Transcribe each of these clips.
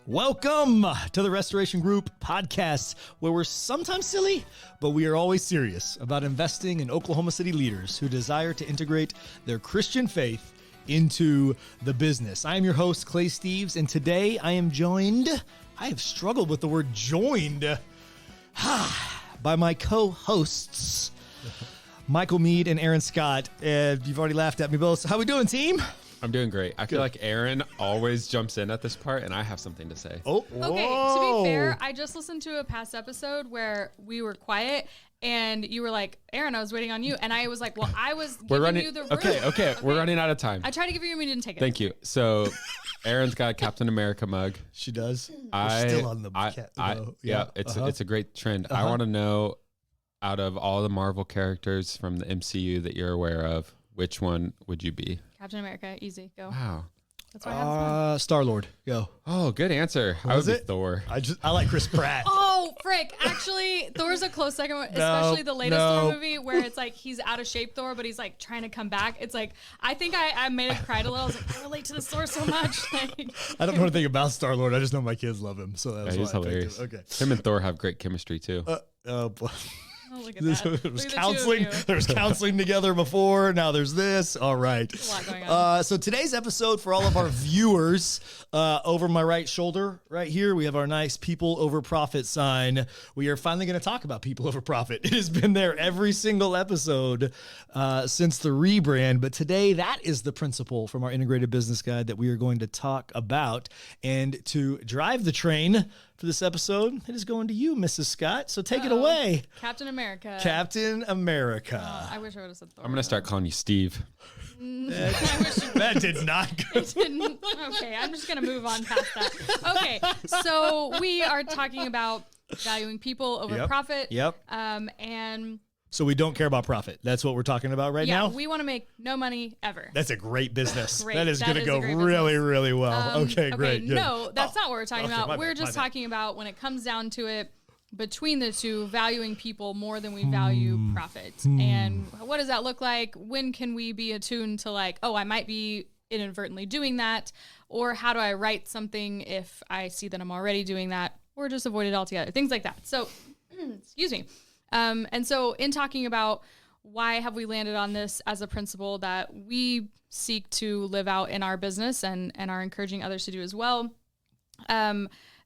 Welcome to the Restoration Group podcast, where we're sometimes silly, but we are always serious about investing in Oklahoma City leaders who desire to integrate their Christian faith into the business. I am your host, Clay Steves, and today I am joined, I have struggled with the word joined, by my co-hosts, Michael Mead and Aaron Scott. You've already laughed at me both. How we doing, team? I'm doing great. I feel like Aaron always jumps in at this part, and I have something to say. Oh, okay. To be fair, I just listened to a past episode where we were quiet, and you were like, "Aaron, I was waiting on you," and I was like, "Well, I was giving you the room." Okay. We're running out of time. I tried to give you room, you didn't take it. Thank you. So, Aaron's got a Captain America mug. She does. We're still on the yeah. It's a great trend. I want to know, out of all the Marvel characters from the MCU that you're aware of, which one would you be? Captain America, easy, go. Wow. That's why I have Star-Lord, go. Oh, good answer. I would be Thor. I like Chris Pratt. Oh, frick. Actually, Thor's a close second, especially the latest Thor movie where it's like he's out of shape Thor, but he's like trying to come back. It's like, I think I may have cried a little. I was like, I relate to this Thor so much. Like, I don't know anything about Star-Lord. I just know my kids love him. So that's he's hilarious. Okay. Him and Thor have great chemistry, too. Oh, boy. oh, look at that. There was Look at the two of counseling. you. There was counseling together before. Now there's this. All right. A lot going on. So today's episode for all of our viewers, over my right shoulder, right here, we have our nice People Over Profit sign. We are finally going to talk about People Over Profit. It has been there every single episode since the rebrand, but today that is the principle from our integrated business guide that we are going to talk about. And to drive the train for this episode, it is going to you, Mrs. Scott. So take it away. Captain America. Captain America. I wish I would have said Thor. I'm going to start calling you Steve. I wish That did not go. it didn't. Okay, I'm just going to move on past that. Okay, so we are talking about valuing people over profit. Yep. And So we don't care about profit. That's what we're talking about right yeah, now? we want to make no money ever. That's a great business. Great. That is That going to is go a great really, business. really well. Okay, great. Good. No, that's not what we're talking okay, about. my We're bad, just my bad. talking about when it comes down to it, between the two, valuing people more than we value profit. And what does that look like? When can we be attuned to like, oh, I might be inadvertently doing that? Or how do I write something if I see that I'm already doing that? Or just avoid it altogether? Things like that. So, excuse me. And so in talking about why have we landed on this as a principle that we seek to live out in our business and are encouraging others to do as well,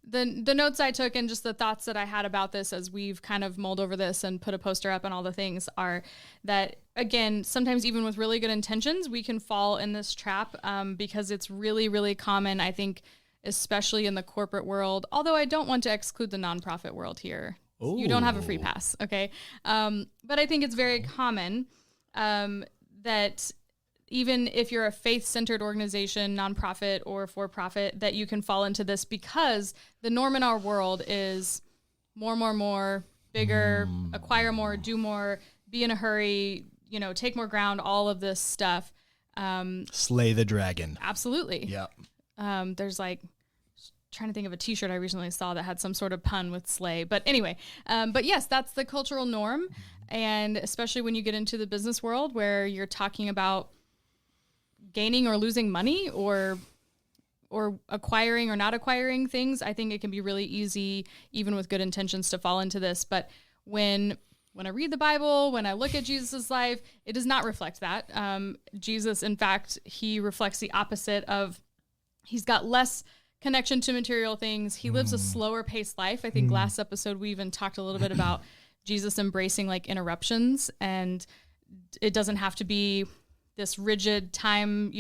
the notes I took and just the thoughts that I had about this as we've kind of mulled over this and put a poster up and all the things are that, again, sometimes even with really good intentions, we can fall in this trap because it's really, really common, I think, especially in the corporate world, although I don't want to exclude the nonprofit world here. Ooh. You don't have a free pass, okay? But I think it's very common that even if you're a faith-centered organization, nonprofit or for-profit, that you can fall into this because the norm in our world is more, bigger, acquire more, do more, be in a hurry, take more ground, all of this stuff. Slay the dragon. Absolutely. Yep. There's like, trying to think of a t-shirt I recently saw that had some sort of pun with slay. But anyway, but yes, that's the cultural norm. And especially when you get into the business world where you're talking about gaining or losing money or acquiring or not acquiring things, I think it can be really easy, even with good intentions, to fall into this. But when I read the Bible, when I look at Jesus's life, it does not reflect that. Jesus, in fact, he reflects the opposite of, he's got less connection to material things. He lives a slower paced life. I think last episode we even talked a little bit about Jesus embracing like interruptions, and it doesn't have to be this rigid time,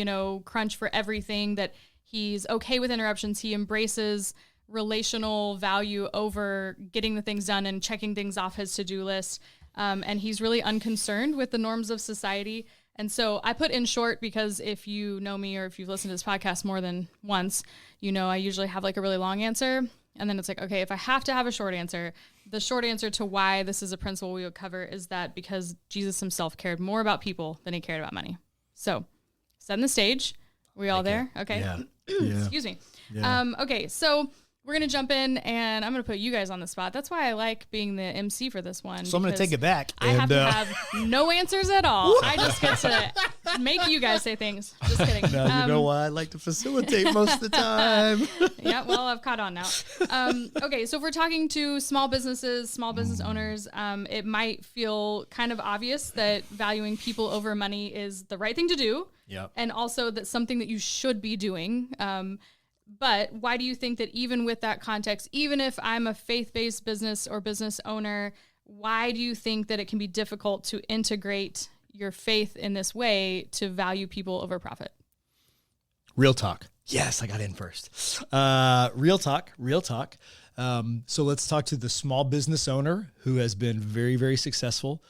crunch for everything, that he's okay with interruptions. He embraces relational value over getting the things done and checking things off his to-do list. And he's really unconcerned with the norms of society. And so I put in short because if you know me or if you've listened to this podcast more than once, I usually have like a really long answer. And then it's like, okay, if I have to have a short answer, the short answer to why this is a principle we would cover is that because Jesus himself cared more about people than he cared about money. So setting the stage. Are we all there? Okay. Yeah. Excuse me. Yeah. Okay. So we're going to jump in, and I'm going to put you guys on the spot. That's why I like being the MC for this one. So I'm going to take it back. I have to have no answers at all. I just get to make you guys say things. Just kidding. Now you know why I like to facilitate most of the time. Yeah, well, I've caught on now. Okay, so if we're talking to small businesses, small business owners, it might feel kind of obvious that valuing people over money is the right thing to do. Yep. And also that's something that you should be doing. But why do you think that even with that context, even if I'm a faith-based business or business owner, why do you think that it can be difficult to integrate your faith in this way to value people over profit? Real talk. Yes, I got in first. Real talk. So let's talk to the small business owner who has been very, very successful,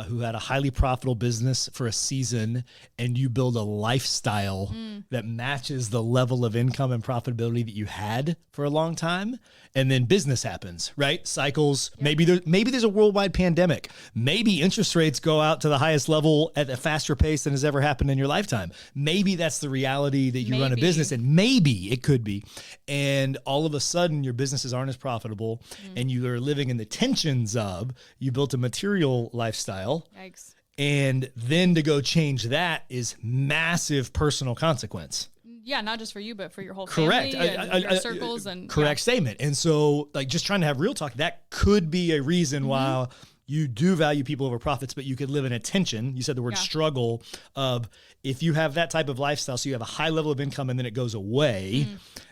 who had a highly profitable business for a season, and you build a lifestyle that matches the level of income and profitability that you had for a long time. And then business happens, right? Cycles. Yep. Maybe there's a worldwide pandemic. Maybe interest rates go out to the highest level at a faster pace than has ever happened in your lifetime. Maybe that's the reality that you run a business, and maybe it could be. And all of a sudden your businesses aren't as profitable, and you are living in the tensions of you built a material lifestyle. Yikes. And then to go change that is massive personal consequence. Yeah, not just for you, but for your whole family and your circles. And correct statement. And so, like, just trying to have real talk, that could be a reason why you do value people over profits, but you could live in a tension. You said the word struggle of if you have that type of lifestyle, so you have a high level of income and then it goes away,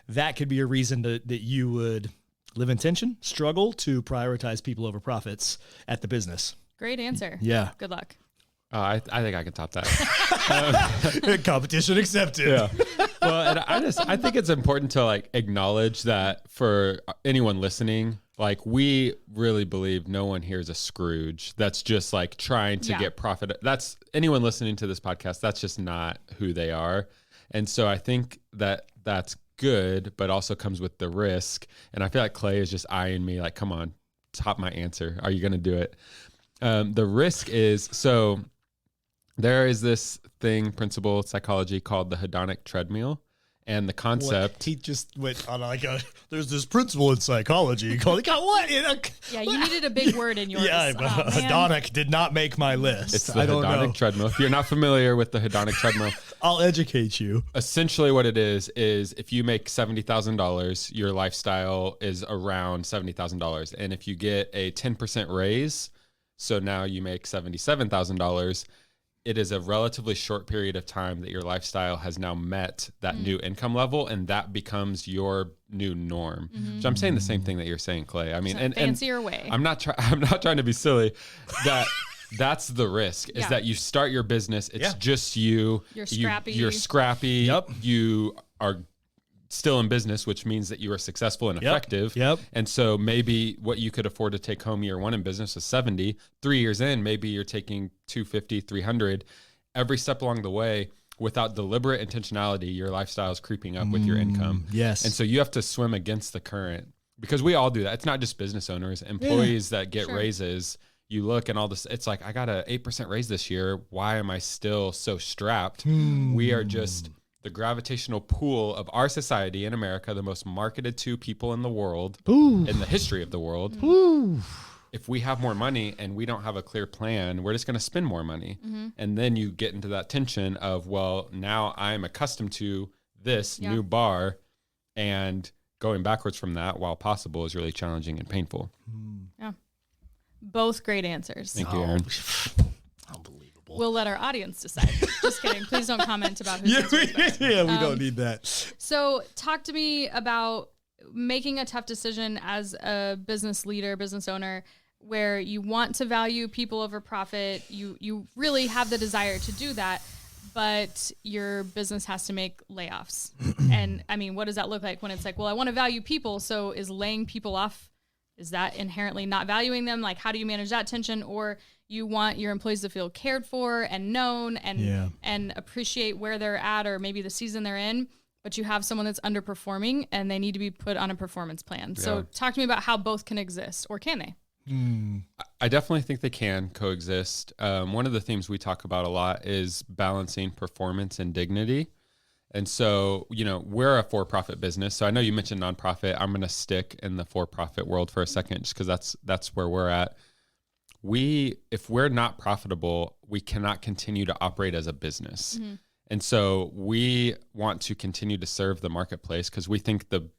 that could be a reason that you would live in tension, struggle to prioritize people over profits at the business. Great answer. Yeah. Good luck. I think I can top that. Competition accepted. Yeah. Well, and I think it's important to like acknowledge that for anyone listening, like we really believe no one here is a Scrooge that's just like trying to get profit. That's anyone listening to this podcast. That's just not who they are. And so I think that that's good, but also comes with the risk. And I feel like Clay is just eyeing me like, come on, top my answer. Are you going to do it? The risk is, so there is this principle psychology called the hedonic treadmill. And the concept, he just went on like there's this principle in psychology called what? Yeah, you needed a big word in yours. Yeah, hedonic did not make my list. It's the hedonic treadmill. If you're not familiar with the hedonic treadmill, I'll educate you. Essentially what it is if you make $70,000, your lifestyle is around $70,000. And if you get a 10% raise, so now you make $77,000, it is a relatively short period of time that your lifestyle has now met that new income level, and that becomes your new norm. So I'm saying the same thing that you're saying, Clay. I mean, and fancier way. I'm not trying to be silly. That's the risk is that you start your business. It's just you. You're scrappy. You're scrappy. Yep. You are still in business, which means that you are successful and effective. Yep. And so maybe what you could afford to take home year one in business is 70. 3 years in, maybe you're taking 250, 300. Every step along the way, without deliberate intentionality, your lifestyle is creeping up with your income. Yes. And so you have to swim against the current because we all do that. It's not just business owners, employees that get raises. You look and all this, it's like, I got an 8% raise this year. Why am I still so strapped? We are just the gravitational pull of our society in America, the most marketed to people in the world, in the history of the world. If we have more money and we don't have a clear plan, we're just going to spend more money. And then you get into that tension of, well, now I'm accustomed to this new bar, and going backwards from that while possible is really challenging and painful. Yeah. Both great answers. Thank you, Aaron. Unbelievable. We'll let our audience decide. Just kidding. Please don't comment about who's we don't need that. So talk to me about making a tough decision as a business leader, business owner, where you want to value people over profit. You really have the desire to do that, but your business has to make layoffs. And I mean, what does that look like when it's like, well, I want to value people. So is laying people off, is that inherently not valuing them? Like, how do you manage that tension? Or you want your employees to feel cared for and known and appreciate where they're at or maybe the season they're in, but you have someone that's underperforming and they need to be put on a performance plan. Yeah. So talk to me about how both can exist, or can they? I definitely think they can coexist. One of the themes we talk about a lot is balancing performance and dignity. And so, we're a for-profit business. So I know you mentioned nonprofit. I'm going to stick in the for-profit world for a second, just because that's where we're at. If we're not profitable, we cannot continue to operate as a business. Mm-hmm. And so we want to continue to serve the marketplace because we think the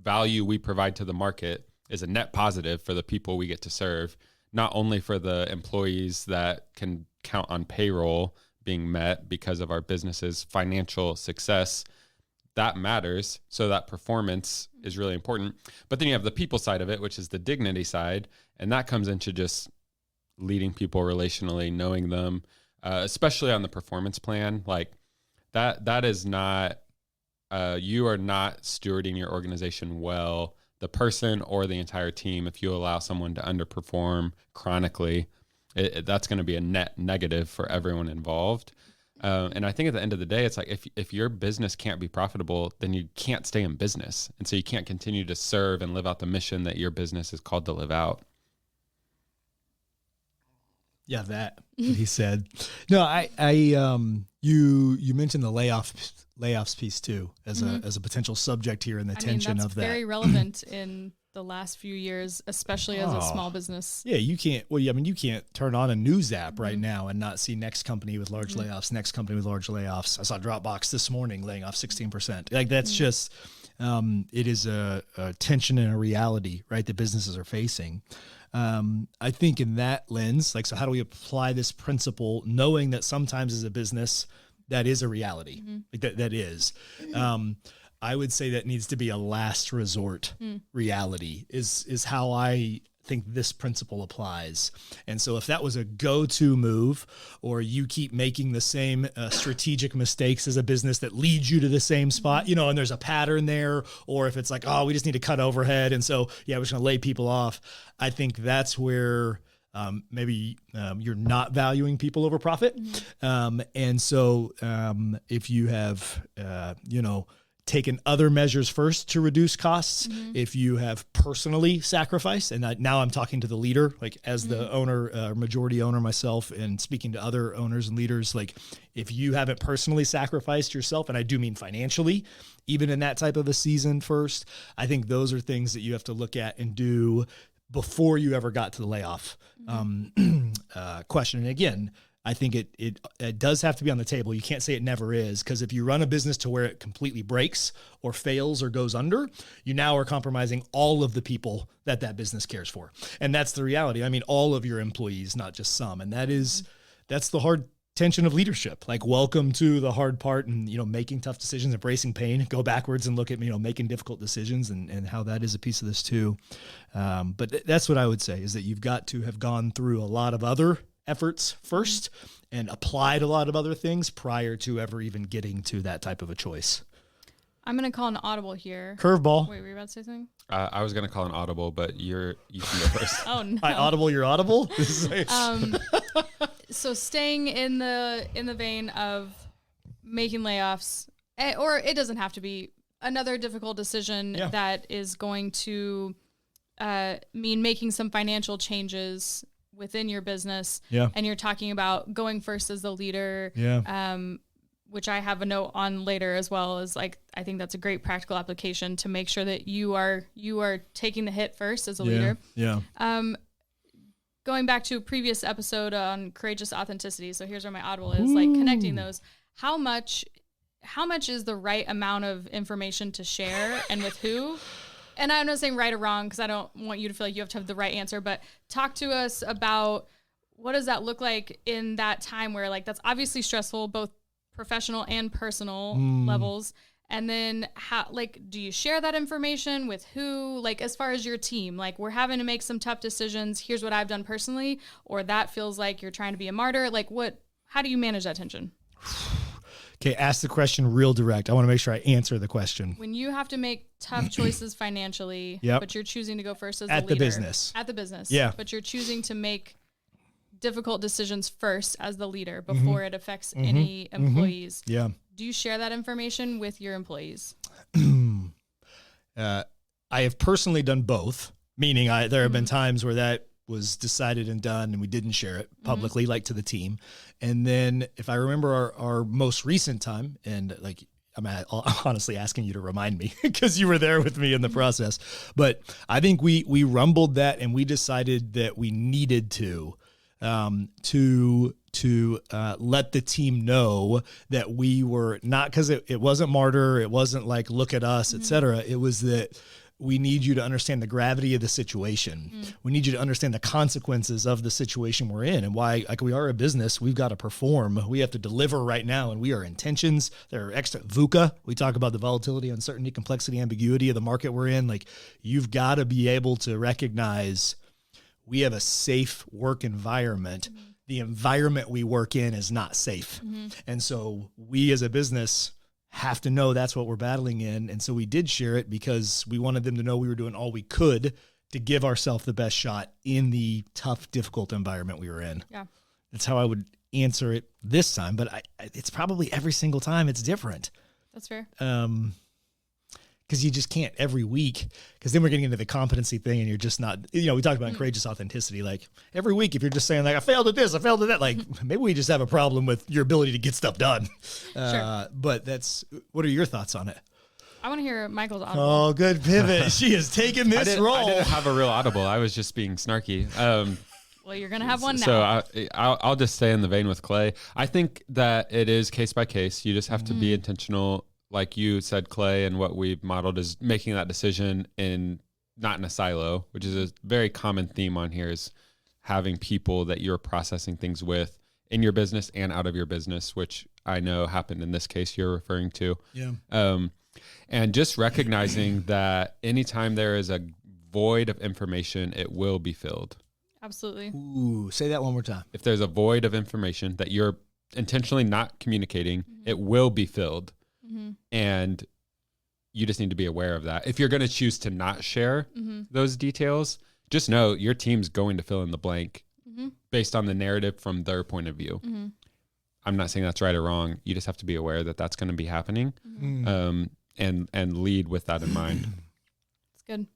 value we provide to the market is a net positive for the people we get to serve, not only for the employees that can count on payroll being met because of our business's financial success. That matters. So that performance is really important. But then you have the people side of it, which is the dignity side. And that comes into just leading people relationally, knowing them, especially on the performance plan. Like that is not, you are not stewarding your organization well, the person or the entire team, if you allow someone to underperform chronically. That's going to be a net negative for everyone involved. And I think at the end of the day, it's like if your business can't be profitable, then you can't stay in business. And so you can't continue to serve and live out the mission that your business is called to live out. Yeah, that he said. No, you mentioned the layoffs piece too as a potential subject here in the tension of that. That's very relevant in the last few years, especially as a small business. Yeah, you can't. Well, you can't turn on a news app right now and not see next company with large layoffs, next company with large layoffs. I saw Dropbox this morning laying off 16%. Like that's just, it is a tension and a reality, right, that businesses are facing. I think in that lens, like, so how do we apply this principle, knowing that sometimes as a business that is a reality, like that is. I would say that needs to be a last resort reality is how I think this principle applies. And so if that was a go-to move, or you keep making the same strategic mistakes as a business that leads you to the same spot, and there's a pattern there, or if it's like, we just need to cut overhead. And so, we're just going to lay people off. I think that's where maybe you're not valuing people over profit. And so if you have, taken other measures first to reduce costs, if you have personally sacrificed, and now I'm talking to the leader, like as the owner, majority owner myself, and speaking to other owners and leaders, like if you haven't personally sacrificed yourself, and I do mean financially, even in that type of a season first, I think those are things that you have to look at and do before you ever got to the layoff question. And again, I think it does have to be on the table. You can't say it never is, because if you run a business to where it completely breaks or fails or goes under, you now are compromising all of the people that business cares for. And that's the reality. I mean, all of your employees, not just some. And that's the hard tension of leadership. Like, welcome to the hard part, and, making tough decisions, embracing pain, go backwards and look at, making difficult decisions, and how that is a piece of this too. But that's what I would say, is that you've got to have gone through a lot of other efforts first and applied a lot of other things prior to ever even getting to that type of a choice. I'm going to call an audible here. Curveball. Wait, were you about to say something? I was going to call an audible, but you can go first. Oh, no. I audible, you're audible? So staying in the vein of making layoffs, or it doesn't have to be, another difficult decision that is going to mean making some financial changes within your business. And you're talking about going first as the leader, which I have a note on later as well, is like, I think that's a great practical application to make sure that you are taking the hit first as a leader. Going back to a previous episode on courageous authenticity. So here's where my audible is, like connecting those. How much is the right amount of information to share, and with who? And I'm not saying right or wrong, because I don't want you to feel like you have to have the right answer, but talk to us about what does that look like in that time where, like, that's obviously stressful, both professional and personal levels. And then how, like, do you share that information with who, like, as far as your team, like, we're having to make some tough decisions. Here's what I've done personally, or that feels like you're trying to be a martyr. Like, how do you manage that tension? Okay, ask the question real direct. I want to make sure I answer the question. When you have to make tough choices financially, but you're choosing to go first as a leader. At the business. Yeah. But you're choosing to make difficult decisions first as the leader before it affects any employees. Yeah. Do you share that information with your employees? I have personally done both, meaning there have been times where that was decided and done, and we didn't share it publicly, like to the team. And then if I remember our most recent time, and like, I'm honestly asking you to remind me because you were there with me in the process, but I think we rumbled that, and we decided that we needed to let the team know that we were not, because it wasn't martyr, it wasn't like look at us, et cetera. It was that we need you to understand the gravity of the situation. We need you to understand the consequences of the situation we're in, and why, like, we are a business. We've got to perform. We have to deliver right now, and we are in tensions. There are extra VUCA. We talk about the volatility, uncertainty, complexity, ambiguity of the market we're in. Like, you've got to be able to recognize we have a safe work environment. The environment we work in is not safe. And so we as a business have to know that's what we're battling in. And so we did share it because we wanted them to know we were doing all we could to give ourselves the best shot in the tough, difficult environment we were in. Yeah. That's how I would answer it this time, but it's probably every single time it's different. That's fair. Because you just can't every week, because then we're getting into the competency thing, and you're just not, we talked about courageous authenticity. Like, every week, if you're just saying like, I failed at this, I failed at that, like maybe we just have a problem with your ability to get stuff done. Sure. But what are your thoughts on it? I want to hear Michael's audible. Oh, good pivot. She has taken this role. I didn't have a real audible. I was just being snarky. Well, you're going to have one now. So I'll just stay in the vein with Clay. I think that it is case by case. You just have to be intentional. Like you said, Clay, and what we've modeled is making that decision not in a silo, which is a very common theme on here, is having people that you're processing things with in your business and out of your business, which I know happened in this case you're referring to. Yeah. And just recognizing that anytime there is a void of information, it will be filled. Absolutely. Ooh, say that one more time. If there's a void of information that you're intentionally not communicating, it will be filled. And you just need to be aware of that. If you're going to choose to not share those details, just know your team's going to fill in the blank based on the narrative from their point of view. I'm not saying that's right or wrong. You just have to be aware that that's going to be happening, and lead with that in mind. It's good.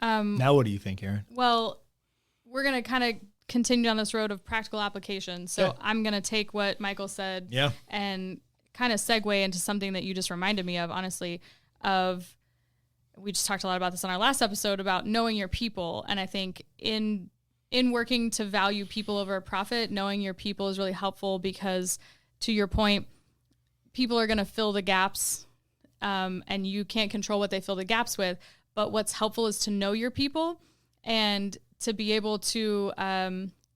Now, what do you think, Aaron? Well, we're going to kind of continue down this road of practical application. So Okay. I'm going to take what Michael said and kind of segue into something that you just reminded me of, honestly, we just talked a lot about this on our last episode about knowing your people. And I think in working to value people over profit, knowing your people is really helpful because, to your point, people are going to fill the gaps, and you can't control what they fill the gaps with. But what's helpful is to know your people and to be able to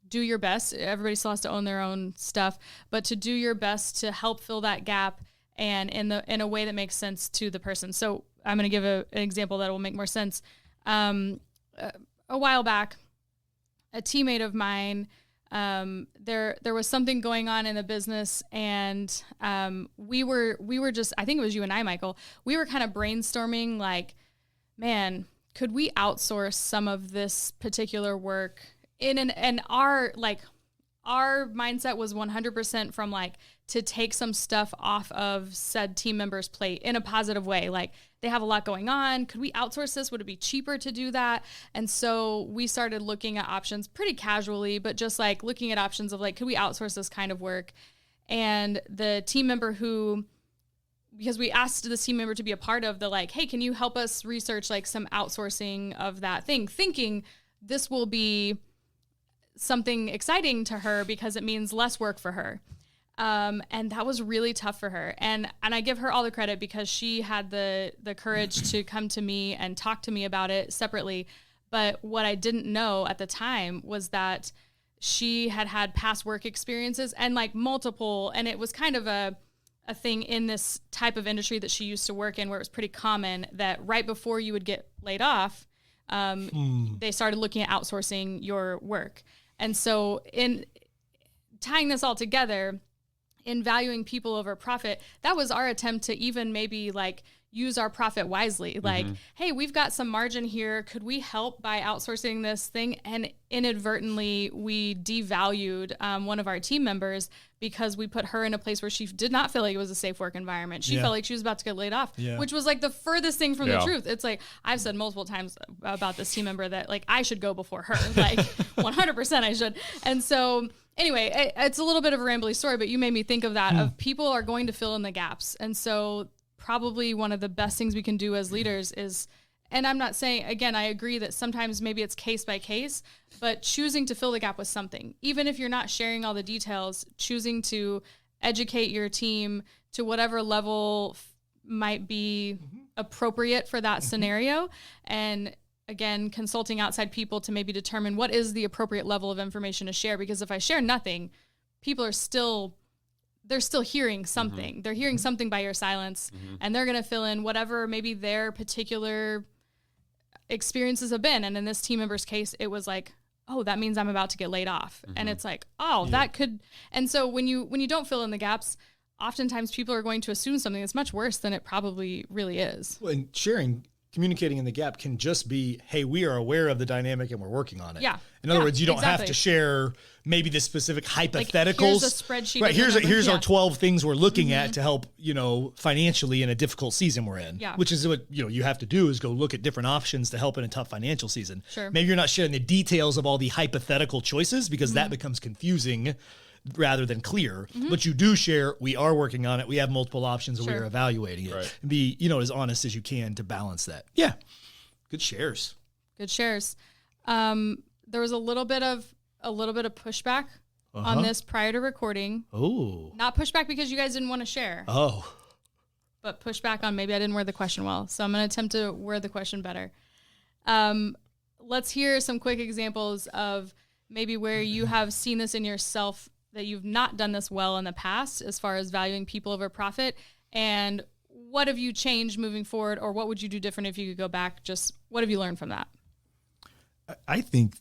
do your best. Everybody still has to own their own stuff, but to do your best to help fill that gap and in a way that makes sense to the person. So I'm going to give an example that will make more sense. A while back, a teammate of mine, there was something going on in the business, and we were just, I think it was you and I, Michael, we were kind of brainstorming like, man, could we outsource some of this particular work and our mindset was 100% from like to take some stuff off of said team member's plate in a positive way. Like, they have a lot going on. Could we outsource this? Would it be cheaper to do that? And so we started looking at options pretty casually, but just like looking at options of like, could we outsource this kind of work? And the team member because we asked this team member to be a part of the like, hey, can you help us research like some outsourcing of that thing? Thinking this will be something exciting to her because it means less work for her. And that was really tough for her. And I give her all the credit because she had the courage to come to me and talk to me about it separately. But what I didn't know at the time was that she had past work experiences and like multiple, and it was kind of a thing in this type of industry that she used to work in where it was pretty common that right before you would get laid off, they started looking at outsourcing your work. And so in tying this all together, in valuing people over profit, that was our attempt to even maybe like use our profit wisely. Like, hey, we've got some margin here. Could we help by outsourcing this thing? And inadvertently, we devalued one of our team members because we put her in a place where she did not feel like it was a safe work environment. She felt like she was about to get laid off, which was like the furthest thing from the truth. It's like, I've said multiple times about this team member that like I should go before her, like 100% I should. And so anyway, it's a little bit of a rambly story, but you made me think of that, of people are going to fill in the gaps. And so probably one of the best things we can do as leaders is, and I'm not saying, again, I agree that sometimes maybe it's case by case, but choosing to fill the gap with something, even if you're not sharing all the details, choosing to educate your team to whatever level might be appropriate for that scenario. And again, consulting outside people to maybe determine what is the appropriate level of information to share. Because if I share nothing, people are they're still hearing something. They're hearing something by your silence, and they're going to fill in whatever maybe their particular experiences have been. And in this team member's case, it was like, oh, that means I'm about to get laid off. And it's like, oh, that could. And so when you don't fill in the gaps, oftentimes people are going to assume something that's much worse than it probably really is. Well, and communicating in the gap can just be, hey, we are aware of the dynamic and we're working on it. Yeah. In other words, you don't have to share maybe the specific hypotheticals. Like, here's a spreadsheet. Right. Here's our 12 things we're looking at to help, financially in a difficult season we're in. Yeah. Which is what, you have to do is go look at different options to help in a tough financial season. Sure. Maybe you're not sharing the details of all the hypothetical choices because that becomes confusing rather than clear, but you do share, we are working on it. We have multiple options and we are evaluating it. Right. And be, as honest as you can to balance that. Yeah. Good shares. Good shares. There was a little bit of pushback on this prior to recording. Oh. Not pushback because you guys didn't want to share. Oh. But pushback on maybe I didn't word the question well. So I'm going to attempt to word the question better. Let's hear some quick examples of maybe where you have seen this in yourself, that you've not done this well in the past as far as valuing people over profit, and what have you changed moving forward, or what would you do different if you could go back? Just what have you learned from that? I think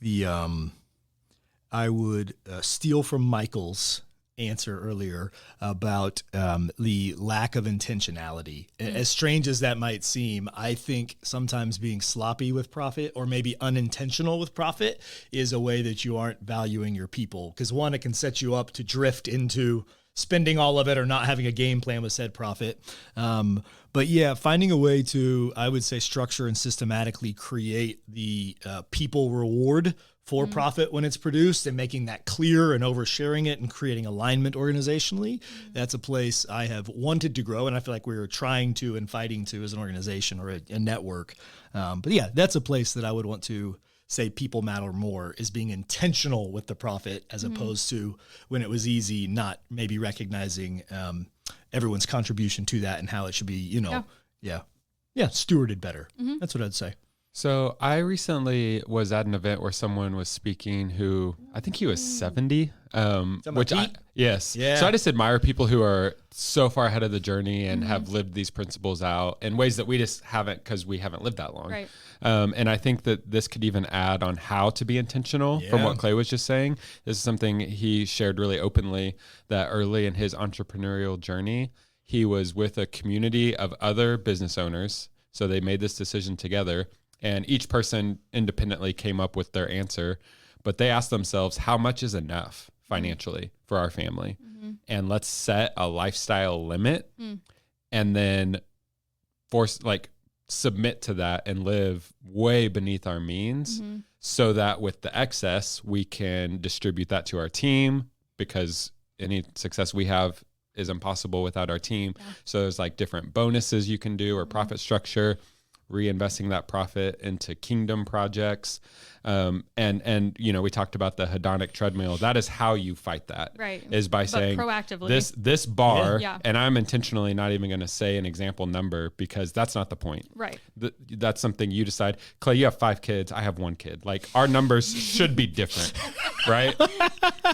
I would steal from Michael's answer earlier about the lack of intentionality. As strange as that might seem, I think sometimes being sloppy with profit or maybe unintentional with profit is a way that you aren't valuing your people. Because one, it can set you up to drift into spending all of it or not having a game plan with said profit. But yeah, finding a way to, I would say, structure and systematically create the people reward for profit when it's produced and making that clear and oversharing it and creating alignment organizationally. That's a place I have wanted to grow, and I feel like we're trying to and fighting to as an organization or a network. But yeah, that's a place that I would want to say people matter more, is being intentional with the profit as opposed to when it was easy, not maybe recognizing everyone's contribution to that and how it should be, stewarded better. That's what I'd say. So I recently was at an event where someone was speaking who, I think he was 70, yes. Yeah. So I just admire people who are so far ahead of the journey and have lived these principles out in ways that we just haven't, because we haven't lived that long. Right. And I think that this could even add on how to be intentional from what Clay was just saying. This is something he shared really openly, that early in his entrepreneurial journey, he was with a community of other business owners. So they made this decision together. And each person independently came up with their answer, but they asked themselves, how much is enough financially for our family? And let's set a lifestyle limit and then submit to that and live way beneath our means so that with the excess, we can distribute that to our team, because any success we have is impossible without our team. Yeah. So there's different bonuses you can do or profit structure, reinvesting that profit into kingdom projects. And we talked about the hedonic treadmill. That is how you fight that. Right. Is by saying proactively. This bar, and I'm intentionally not even going to say an example number because that's not the point. Right. That's something you decide. Clay, you have 5 kids. I have 1 kid. Our numbers should be different, right?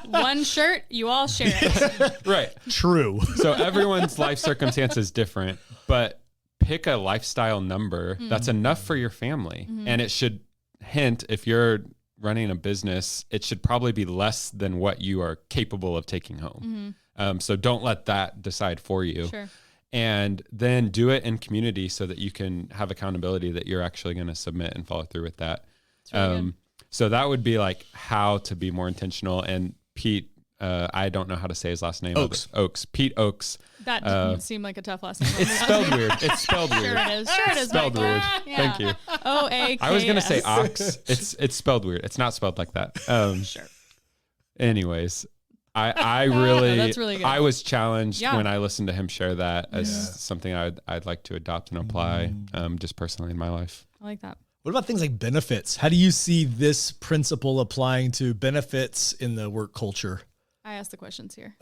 One shirt, you all share it. Right. True. So everyone's life circumstance is different, but pick a lifestyle number that's enough for your family. And it should hint, if you're running a business, it should probably be less than what you are capable of taking home. So don't let that decide for you. Sure. and then do it in community so that you can have accountability that you're actually going to submit and follow through with that. Really so that would be like how to be more intentional. And Pete, I don't know how to say his last name. Oakes. Pete Oakes. That didn't seem like a tough last name. It's spelled weird. It's spelled weird. Sure it is. Sure it is. Spelled weird. Yeah. Thank you. O-A-K-S. I was going to say ox. It's spelled weird. It's not spelled like that. Sure. Anyways, I really, that's really good. I was challenged when I listened to him share that as something I'd like to adopt and apply just personally in my life. I like that. What about things like benefits? How do you see this principle applying to benefits in the work culture? I asked the questions here.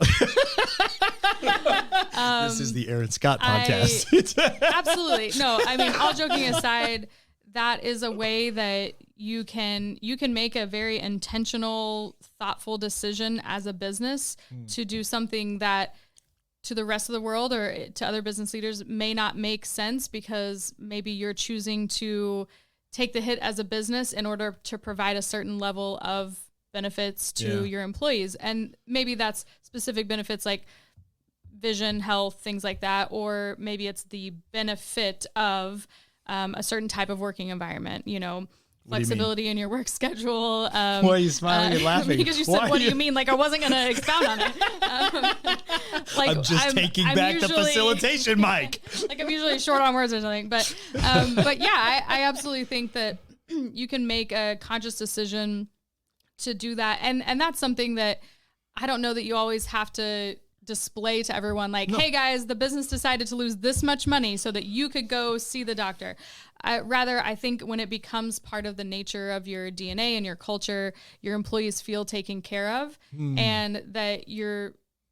This is the Aaron Scott podcast. Absolutely. No, I mean, all joking aside, that is a way that you can make a very intentional, thoughtful decision as a business to do something that to the rest of the world or to other business leaders may not make sense, because maybe you're choosing to take the hit as a business in order to provide a certain level of benefits to your employees. And maybe that's specific benefits like vision, health, things like that. Or maybe it's the benefit of a certain type of working environment, flexibility in your work schedule. Why are you smiling and laughing? Because you said, what do you mean? Like I wasn't going to expound on it. I'm just taking back the facilitation mic. Like I'm usually short on words or something. But yeah, I absolutely think that you can make a conscious decision to do that. And that's something that I don't know that you always have to display to everyone like, hey guys, the business decided to lose this much money so that you could go see the doctor. I think when it becomes part of the nature of your DNA and your culture, your employees feel taken care of, and that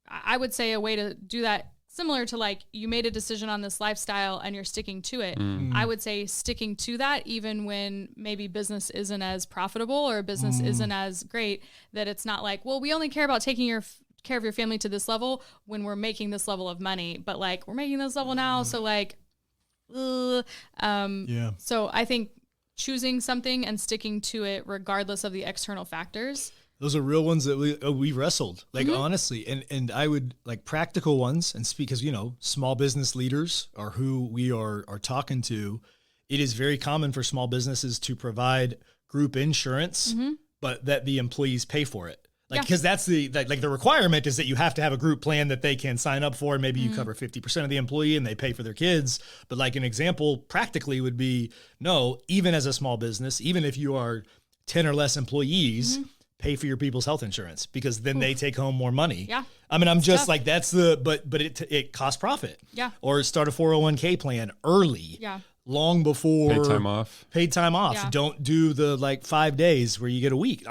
I would say a way to do that, similar to like you made a decision on this lifestyle and you're sticking to it. I would say sticking to that even when maybe business isn't as profitable or business isn't as great, that it's not like, well, we only care about taking care of your family to this level when we're making this level of money, but like we're making this level now. So like, so I think choosing something and sticking to it regardless of the external factors. Those are real ones that we wrestled, like honestly, and I would like practical ones and speak, because small business leaders are who we are talking to. It is very common for small businesses to provide group insurance, but that the employees pay for it. Like, because that's the requirement is that you have to have a group plan that they can sign up for. And maybe you cover 50% of the employee and they pay for their kids. But like an example practically would be, no, even as a small business, even if you are 10 or less employees, pay for your people's health insurance, because then they take home more money. Yeah. I mean, I'm just like, that's but it costs profit. Yeah. Or start a 401k plan early. Yeah. Long before paid time off. Yeah. Don't do the like 5 days where you get a week.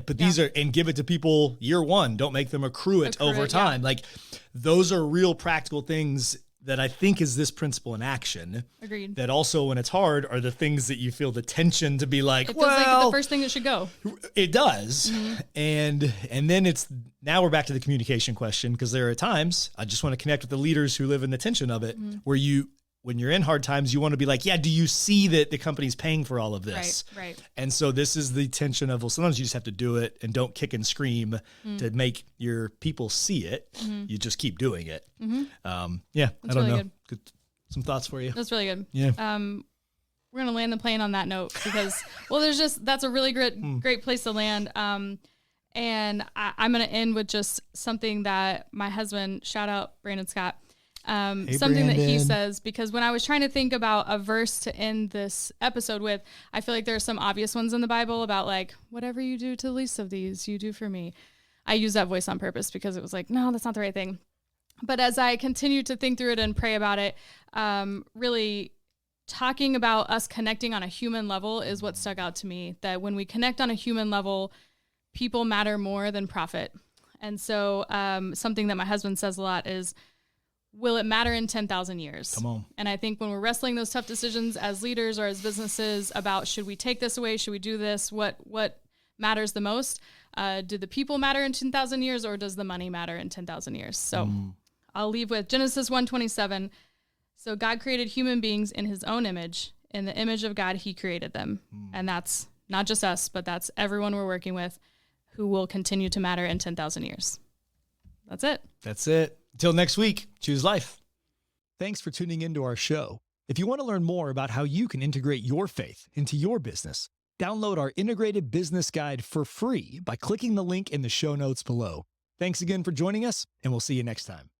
These are, and give it to people year one. Don't make them accrue it over time. Yeah. Like those are real practical things that I think is this principle in action. Agreed. That also, when it's hard, are the things that you feel the tension to be like, it feels like the first thing that should go. It does. And then now we're back to the communication question, because there are times I just want to connect with the leaders who live in the tension of it, where when you're in hard times, you want to be like, yeah, do you see that the company's paying for all of this? Right. And so this is the tension of, well, sometimes you just have to do it and don't kick and scream to make your people see it. You just keep doing it. I don't know. Good. Some thoughts for you. That's really good. Yeah. We're going to land the plane on that note because, well, that's a really great place to land. And I'm going to end with just something that my husband, shout out Brandon Scott, something Brandon. That he says, because when I was trying to think about a verse to end this episode with, I feel like there are some obvious ones in the Bible about like, whatever you do to the least of these, you do for me. I use that voice on purpose because it was like, no, that's not the right thing. But as I continued to think through it and pray about it, really talking about us connecting on a human level is what stuck out to me, that when we connect on a human level, people matter more than profit. And so something that my husband says a lot is, will it matter in 10,000 years? Come on. And I think when we're wrestling those tough decisions as leaders or as businesses about, should we take this away? Should we do this? What matters the most? Do the people matter in 10,000 years, or does the money matter in 10,000 years? So I'll leave with Genesis 1:27. So God created human beings in his own image. In the image of God, he created them. And that's not just us, but that's everyone we're working with who will continue to matter in 10,000 years. That's it. That's it. Until next week, choose life. Thanks for tuning into our show. If you want to learn more about how you can integrate your faith into your business, download our integrated business guide for free by clicking the link in the show notes below. Thanks again for joining us, and we'll see you next time.